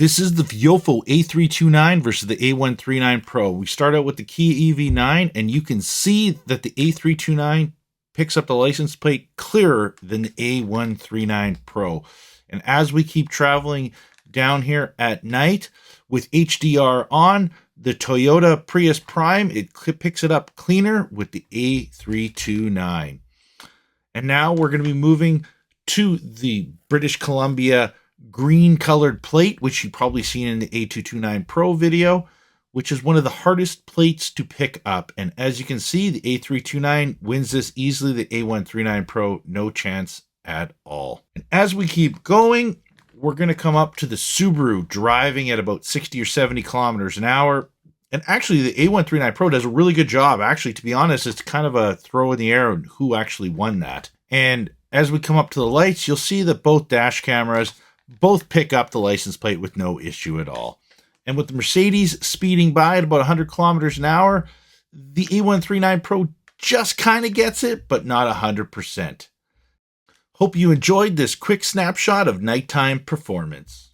This is the Viofo A329 versus the A139 Pro. We start out with the Kia EV9, and you can see that the A329 picks up the license plate clearer than the A139 Pro. And as we keep traveling down here at night with HDR on, the Toyota Prius Prime, it picks it up cleaner with the A329. And now we're going to be moving to the British Columbia green colored plate, which you've probably seen in the A229 Pro video, which is one of the hardest plates to pick up. And as you can see, the A329 wins this easily. The A139 Pro, no chance at all. And as we keep going, we're going to come up to the Subaru driving at about 60 or 70 kilometers an hour. And actually, the A139 Pro does a really good job. Actually, to be honest, it's kind of a throw in the air on who actually won that. And as we come up to the lights, you'll see that both dash cameras both pick up the license plate with no issue at all. And with the Mercedes speeding by at about 100 kilometers an hour, the A139 Pro just kind of gets it, but not 100%. Hope you enjoyed this quick snapshot of nighttime performance.